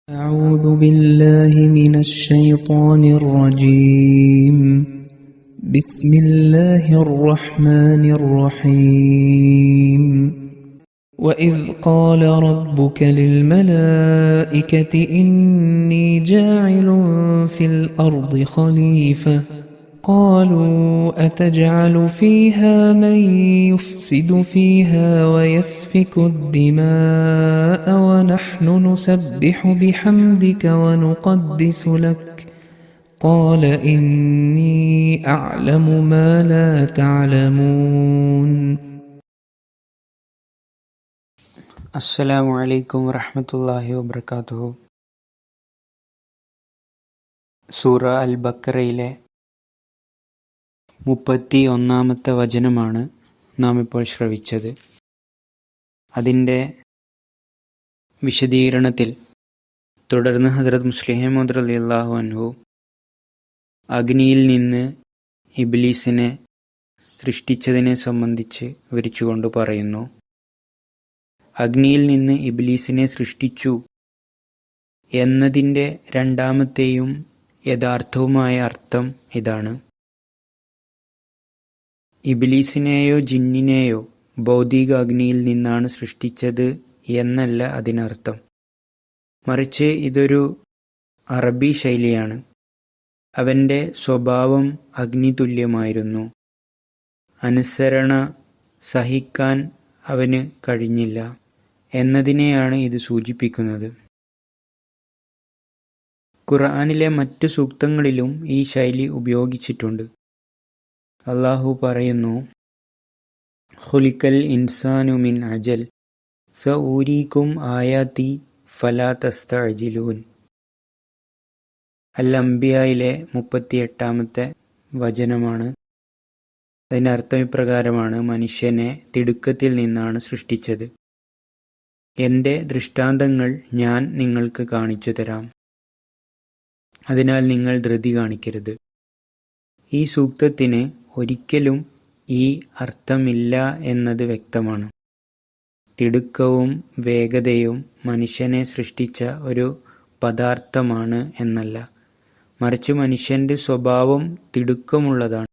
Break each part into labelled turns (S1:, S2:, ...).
S1: أعوذ بالله من الشيطان الرجيم. بسم الله الرحمن الرحيم. وإذ قال ربك للملائكة إني جاعل في الأرض خليفة قالوا أتجعل فيها من يفسد فيها ويسفك الدماء ونحن نسبح بحمدك ونقدس لك قال إني أعلم ما لا تعلمون.
S2: അസ്സലാമു അലൈക്കും വറഹ്മത്തുള്ളാഹി വബറകാതുഹു. സൂറ അൽ ബക്കറയിലെ 31-ാമത്തെ വചനമാണ് നാം ഇപ്പോൾ ശ്രവിച്ചത്. അതിൻ്റെ വിശദീകരണത്തിൽ തുടർന്ന് ഹദ്റത്ത് മുസ്ലിഹ് മൗഊദ് റളിയല്ലാഹു അൻഹു അഗ്നിയിൽ നിന്ന് ഇബ്ലീസിനെ സൃഷ്ടിച്ചതിനെ സംബന്ധിച്ച് വിവരിച്ചുകൊണ്ട് പറയുന്നു, അഗ്നിയിൽ നിന്ന് ഇബ്ലീസിനെ സൃഷ്ടിച്ചു എന്നതിൻ്റെ രണ്ടാമത്തെയും യഥാർത്ഥവുമായ അർത്ഥം ഇതാണ്: ഇബ്ലീസിനെയോ ജിന്നിനെയോ ഭൗതിക അഗ്നിയിൽ നിന്നാണ് സൃഷ്ടിച്ചത് എന്നല്ല അതിനർത്ഥം. മറിച്ച് ഇതൊരു അറബി ശൈലിയാണ്. അവൻ്റെ സ്വഭാവം അഗ്നിതുല്യമായിരുന്നു. അനുസരണ സഹിക്കാൻ അവന് കഴിഞ്ഞില്ല എന്നതിനെയാണ് ഇത് സൂചിപ്പിക്കുന്നത്. ഖുർആനിലെ മറ്റു സൂക്തങ്ങളിലും ഈ ശൈലി ഉപയോഗിച്ചിട്ടുണ്ട്. അല്ലാഹു പറയുന്നു, ഖുലിഖൽ ഇൻസാനു മിൻ അജൽ സഊരീകും ആയാതി ഫലാ തസ്തഅജിലൂൻ. അൽ അംബിയായിലെ 38-ാമത്തെ വചനമാണ്. അതിൻ്റെ അർത്ഥം ഇപ്രകാരമാണ്: മനുഷ്യനെ തിടുക്കത്തിൽ നിന്നാണ് സൃഷ്ടിച്ചത്. എൻ്റെ ദൃഷ്ടാന്തങ്ങൾ ഞാൻ നിങ്ങൾക്ക് കാണിച്ചു തരാം, അതിനാൽ നിങ്ങൾ ധൃതി കാണിക്കരുത്. ഈ സൂക്തത്തിന് ഒരിക്കലും ഈ അർത്ഥമില്ല എന്നത് വ്യക്തമാണ്. തിടുക്കവും വേഗതയും മനുഷ്യനെ സൃഷ്ടിച്ച ഒരു പദാർത്ഥമാണ് എന്നല്ല, മറിച്ച് മനുഷ്യൻ്റെ സ്വഭാവം തിടുക്കമുള്ളതാണ്.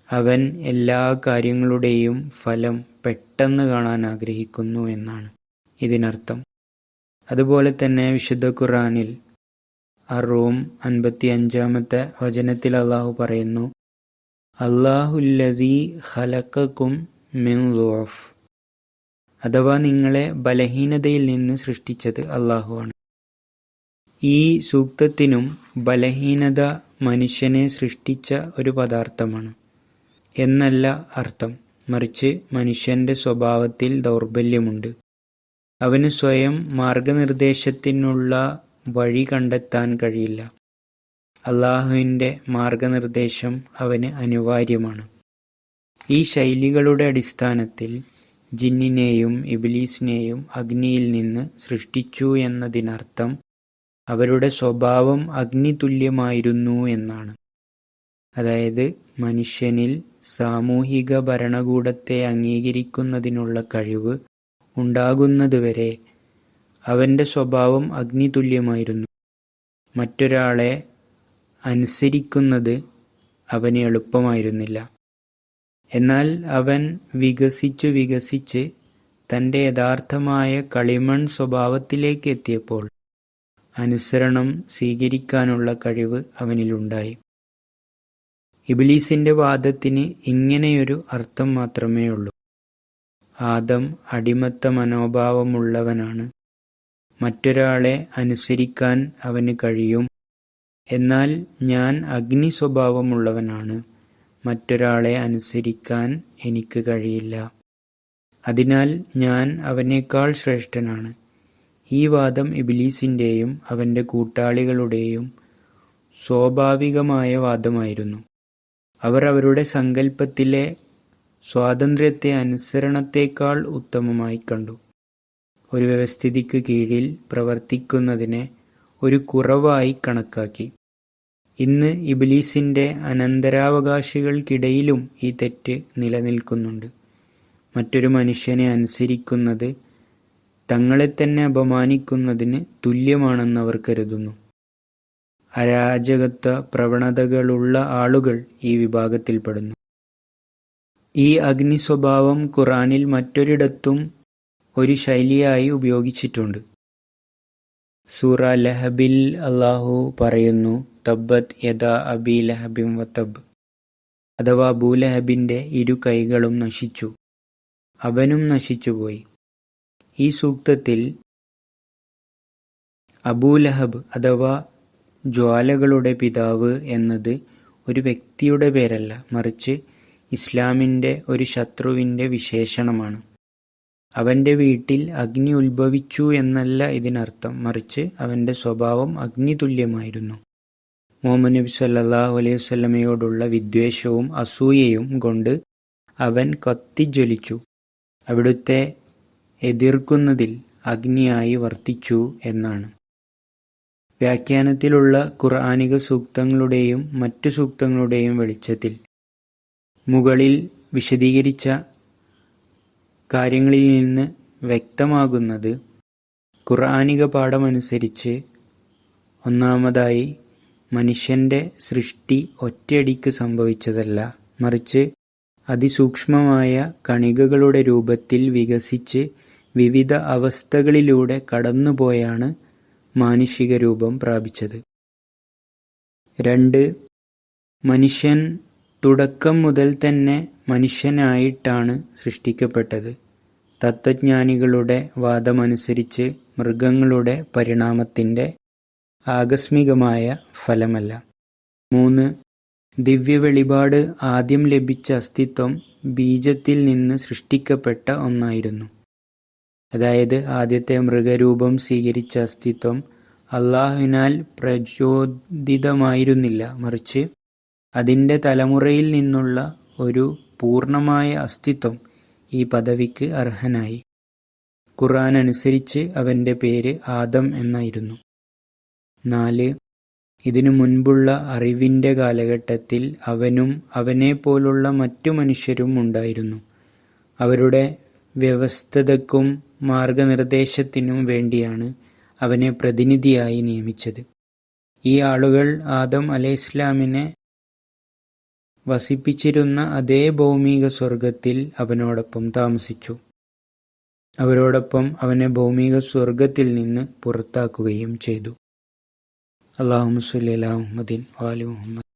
S2: അവൻ എല്ലാ കാര്യങ്ങളുടെയും ഫലം പെട്ടെന്ന് കാണാൻ ആഗ്രഹിക്കുന്നു എന്നാണ് ഇതിനർത്ഥം. അതുപോലെ തന്നെ വിശുദ്ധ ഖുർആനിൽ അറൂം 55-ാമത്തെ വചനത്തിൽ അല്ലാഹു പറയുന്നു, അല്ലാഹുല്ലദീ ഖലഖകും മിൻ ളുഅഫ്. അഥവാ നിങ്ങളെ ബലഹീനതയിൽ നിന്ന് സൃഷ്ടിച്ചത് അല്ലാഹുവാണ്. ഈ സൂക്തത്തിനും ബലഹീനത മനുഷ്യനെ സൃഷ്ടിച്ച ഒരു പദാർത്ഥമാണ് എന്നല്ല അർത്ഥം, മറിച്ച് മനുഷ്യൻ്റെ സ്വഭാവത്തിൽ ദൗർബല്യമുണ്ട്. അവന് സ്വയം മാർഗനിർദ്ദേശത്തിനുള്ള വഴി കണ്ടെത്താൻ കഴിയില്ല. അല്ലാഹുവിൻ്റെ മാർഗനിർദ്ദേശം അവന് അനിവാര്യമാണ്. ഈ ശൈലികളുടെ അടിസ്ഥാനത്തിൽ ജിന്നിനെയും ഇബ്ലീസിനെയും അഗ്നിയിൽ നിന്ന് സൃഷ്ടിച്ചു എന്നതിനർത്ഥം അവരുടെ സ്വഭാവം അഗ്നിതുല്യമായിരുന്നു എന്നാണ്. അതായത് മനുഷ്യനിൽ സാമൂഹിക ഭരണകൂടത്തെ അംഗീകരിക്കുന്നതിനുള്ള കഴിവ് ഉണ്ടാകുന്നതുവരെ അവൻ്റെ സ്വഭാവം അഗ്നിതുല്യമായിരുന്നു. മറ്റൊരാളെ അനുസരിക്കുന്നത് അവന് എളുപ്പമായിരുന്നില്ല. എന്നാൽ അവൻ വികസിച്ച് തൻ്റെ യഥാർത്ഥമായ കളിമൺ സ്വഭാവത്തിലേക്ക് എത്തിയപ്പോൾ അനുസരണം സ്വീകരിക്കാനുള്ള കഴിവ് അവനിലുണ്ടായി. ഇബ്ലീസിൻ്റെ വാദത്തിന് ഇങ്ങനെയൊരു അർത്ഥം മാത്രമേ ഉള്ളൂ: ആദം അടിമത്ത മനോഭാവമുള്ളവനാണ്. മറ്റൊരാളെ അനുസരിക്കാൻ അവന് കഴിയും, എന്നാൽ ഞാൻ അഗ്നി സ്വഭാവമുള്ളവനാണ്. മറ്റൊരാളെ അനുസരിക്കാൻ എനിക്ക് കഴിയില്ല. അതിനാൽ ഞാൻ അവനേക്കാൾ ശ്രേഷ്ഠനാണ്. ഈ വാദം ഇബ്ലീസിൻ്റെയും അവൻ്റെ കൂട്ടാളികളുടെയും സ്വാഭാവികമായ വാദമായിരുന്നു. അവർ അവരുടെ സങ്കല്പത്തിലെ സ്വാതന്ത്ര്യത്തെ അനുസരണത്തേക്കാൾ ഉത്തമമായി കണ്ടു. ഒരു വ്യവസ്ഥിതിക്ക് കീഴിൽ പ്രവർത്തിക്കുന്നതിനെ ഒരു കുറവായി കണക്കാക്കി. ഇന്ന് ഇബ്ലീസിൻ്റെ അനന്തരാവകാശികൾക്കിടയിലും ഈ തെറ്റ് നിലനിൽക്കുന്നുണ്ട്. മറ്റൊരു മനുഷ്യനെ അനുസരിക്കുന്നത് തങ്ങളെ തന്നെ അപമാനിക്കുന്നതിന് തുല്യമാണെന്ന് അവർ കരുതുന്നു. അരാജകത്വ പ്രവണതകളുള്ള ആളുകൾ ഈ വിഭാഗത്തിൽപ്പെടുന്നു. ഈ അഗ്നി സ്വഭാവം ഖുർആനിൽ മറ്റൊരിടത്തും ഒരു ശൈലിയായി ഉപയോഗിച്ചിട്ടുണ്ട്. സൂറ ലഹബിൽ അല്ലാഹു പറയുന്നു, തബ്ബത് യദാ അബി ലഹബിൻ വതബ്, അഥവാ അബൂലഹബിന്റെ ഇരു കൈകളും നശിച്ചു, അവനും നശിച്ചുപോയി. ഈ സൂക്തത്തിൽ അബൂലഹബ് അഥവാ ജ്വാലകളുടെ പിതാവ് എന്നത് ഒരു വ്യക്തിയുടെ പേരല്ല, മറിച്ച് ഇസ്ലാമിന്റെ ഒരു ശത്രുവിന്റെ വിശേഷണമാണ്. അവന്റെ വീട്ടിൽ അഗ്നി ഉത്ഭവിച്ചു എന്നല്ല ഇതിനർത്ഥം, മറിച്ച് അവന്റെ സ്വഭാവം അഗ്നിതുല്യമായിരുന്നു. മുഹമ്മദ് നബി സല്ലല്ലാഹു അലൈഹി വസല്ലമയോടുള്ള വിദ്വേഷവും അസൂയയും കൊണ്ട് അവൻ കത്തിജ്വലിച്ചു, അവിടുത്തെ എതിർക്കുന്നതിൽ അഗ്നിയായി വർത്തിച്ചു എന്നാണ്. വ്യാഖ്യാനത്തിലുള്ള ഖുർആനിക സൂക്തങ്ങളുടെയും മറ്റു സൂക്തങ്ങളുടെയും വെളിച്ചത്തിൽ മുകളിൽ വിശദീകരിച്ച കാര്യങ്ങളിൽ നിന്ന് വ്യക്തമാകുന്നത്, ഖുർആനിക പാഠമനുസരിച്ച് ഒന്നാമതായി മനുഷ്യന്റെ സൃഷ്ടി ഒറ്റയടിക്ക് സംഭവിച്ചതല്ല, മറിച്ച് അതിസൂക്ഷ്മമായ കണികകളുടെ രൂപത്തിൽ വികസിച്ച് വിവിധ അവസ്ഥകളിലൂടെ കടന്നുപോയാണ് മാനുഷിക രൂപം പ്രാപിച്ചത്. 2. മനുഷ്യൻ തുടക്കം മുതൽ തന്നെ മനുഷ്യനായിട്ടാണ് സൃഷ്ടിക്കപ്പെട്ടത്. തത്വജ്ഞാനികളുടെ വാദമനുസരിച്ച് മൃഗങ്ങളുടെ പരിണാമത്തിന്റെ ആകസ്മികമായ ഫലമല്ല. 3. ദിവ്യ വെളിപാട് ആദ്യം ലഭിച്ച അസ്തിത്വം ബീജത്തിൽ നിന്ന് സൃഷ്ടിക്കപ്പെട്ട ഒന്നായിരുന്നു. അതായത് ആദ്യത്തെ മൃഗരൂപം സ്വീകരിച്ച അസ്തിത്വം അല്ലാഹുവിനാൽ പ്രചോദിതമായിരുന്നില്ല, മറിച്ച് അതിന്റെ തലമുറയിൽ നിന്നുള്ള ഒരു പൂർണ്ണമായ അസ്തിത്വം ഈ പദവിക്ക് അർഹനായി. ഖുർആൻ അനുസരിച്ച് അവന്റെ പേര് ആദം എന്നായിരുന്നു. 4. ഇതിനു മുൻപുള്ള അറിവിന്റെ കാലഘട്ടത്തിൽ അവനും അവനെപ്പോലുള്ള മറ്റു മനുഷ്യരും ഉണ്ടായിരുന്നു. അവരുടെ വ്യവസ്ഥതയ്ക്കും മാർഗനിർദ്ദേശത്തിനും വേണ്ടിയാണ് അവനെ പ്രതിനിധിയായി നിയമിച്ചത്. ഈ ആളുകൾ ആദം അലൈഹിസ്സലാമിനെ വസിപ്പിച്ചിരുന്ന അതേ ഭൗമിക സ്വർഗത്തിൽ അവനോടൊപ്പം താമസിച്ചു. അവരോടൊപ്പം അവനെ ഭൗമിക സ്വർഗത്തിൽ നിന്ന് പുറത്താക്കുകയും ചെയ്തു. അല്ലാഹുമ്മ സ്വല്ലി അലാ മുഹമ്മദിൻ വആലി മുഹമ്മദ്.